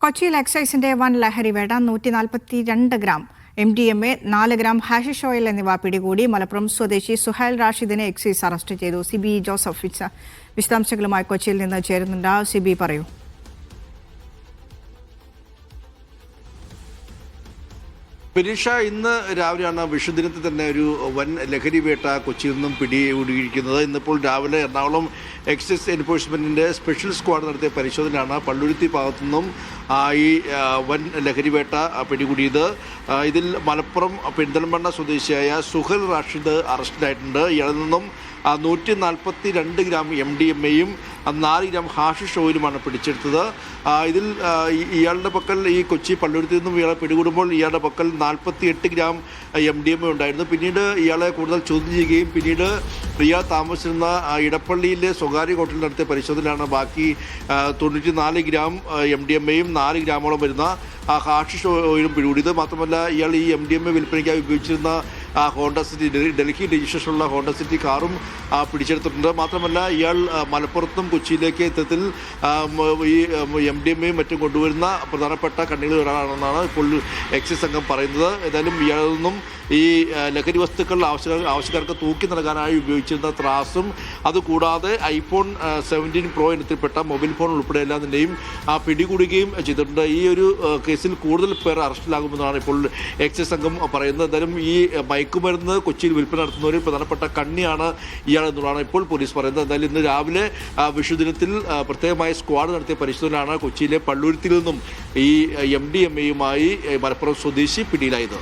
കൊച്ചിയിൽ എക്സൈസിന്റെ വൻ ലഹരിവേട്ട 142 gram MDMA, 4 gram hashish oil എന്നിവ പിടികൂടി. മലപ്പുറം സ്വദേശി സുഹൈൽ റാഷിദിനെ എക്സൈസ് അറസ്റ്റ് ചെയ്തു. സിബി ജോസഫ് വിശദാംശങ്ങളുമായി കൊച്ചിയിൽ നിന്ന് ചേരുന്നുണ്ട്. സിബി, പറയൂ. പെരീഷ, ഇന്ന് രാവിലെയാണ് വിഷുദിനത്തിൽ തന്നെ ഒരു വൻ ലഹരി വേട്ട കൊച്ചിയിൽ നിന്നും പിടികൂടിയിരിക്കുന്നത്. ഇന്നിപ്പോൾ രാവിലെ എറണാകുളം എക്സൈസ് എൻഫോഴ്സ്മെന്റിന്റെ സ്പെഷ്യൽ സ്ക്വാഡ് നടത്തിയ പരിശോധനയാണ് പള്ളുരുത്തി ഭാഗത്തു നിന്നും ഈ വൻ ലഹരി വേട്ട പിടികൂടിയത്. ഇതിൽ മലപ്പുറം പെരിന്തൽമണ്ണ സ്വദേശിയായ സുഹൈൽ റാഷിദ് അറസ്റ്റിലായിട്ടുണ്ട്. ഇയാളിൽ നിന്നും 142 ഗ്രാം MDMAയും 4 ഗ്രാം ഹാഷിഷ് ഓയിലുമാണ് പിടിച്ചെടുത്തത്. ഇതിൽ ഇയാളുടെ പക്കൽ ഈ കൊച്ചി പള്ളുരുത്തിൽ നിന്നും ഇയാളെ പിടികൂടുമ്പോൾ ഇയാളുടെ പക്കൽ 48 ഗ്രാം MDMA ഉണ്ടായിരുന്നു. പിന്നീട് ഇയാളെ കൂടുതൽ ചോദ്യം ചെയ്യുകയും പിന്നീട് ഇയാൾ താമസിച്ചിരുന്ന ഇടപ്പള്ളിയിലെ സ്വകാര്യ ഹോട്ടലിൽ നടത്തിയ പരിശോധനയിലാണ് ബാക്കി 94 ഗ്രാം MDMAയും 4 ഗ്രാമോളം വരുന്ന ഹാഷിഷ് ഓയിലും പിടികൂടിയത്. മാത്രമല്ല, ഇയാൾ ഈ MDMA വിൽപ്പനയ്ക്കായി ഉപയോഗിച്ചിരുന്ന ഹോണ്ട സിറ്റി, ഡൽഹി രജിസ്ട്രേഷനുള്ള ഹോണ്ട സിറ്റി കാറും പിടിച്ചെടുത്തിട്ടുണ്ട്. മാത്രമല്ല, ഇയാൾ മലപ്പുറത്തും കൊച്ചിയിലേക്ക് എത്തത്തിൽ ഈ MDMAയും മറ്റും കൊണ്ടുവരുന്ന പ്രധാനപ്പെട്ട കണ്ണികളിൽ ഒരാളാണെന്നാണ് ഇപ്പോൾ എക്സൈസ് സംഘം പറയുന്നത്. ഏതായാലും ഇയാളിൽ നിന്നും ഈ ലഹരി വസ്തുക്കൾ ആവശ്യക്കാർക്ക് തൂക്കി നൽകാനായി ഉപയോഗിച്ചിരുന്ന ത്രാസും അതുകൂടാതെ iPhone 17 Pro ഇനത്തിൽപ്പെട്ട മൊബൈൽ ഫോൺ ഉൾപ്പെടെ എല്ലാത്തിൻ്റെയും പിടികൂടുകയും ചെയ്തിട്ടുണ്ട്. ഈ ഒരു കേസിൽ കൂടുതൽ പേർ അറസ്റ്റിലാകുമെന്നാണ് ഇപ്പോൾ എക്സൈസ് സംഘം പറയുന്നത്. എന്തായാലും ഈ മയക്കുമരുന്ന് കൊച്ചിയിൽ വിൽപ്പന നടത്തുന്നവരിൽ പ്രധാനപ്പെട്ട കണ്ണിയാണ് ഇയാൾ എന്നുള്ളതാണ് ഇപ്പോൾ പോലീസ് പറയുന്നത്. എന്തായാലും ഇന്ന് രാവിലെ വിഷുദിനത്തിൽ പ്രത്യേകമായ സ്ക്വാഡ് നടത്തിയ പരിശോധനയാണ് കൊച്ചിയിലെ പള്ളുരുത്തിയിൽ നിന്നും ഈ MDMAയുമായി മലപ്പുറം സ്വദേശി പിടിയിലായത്.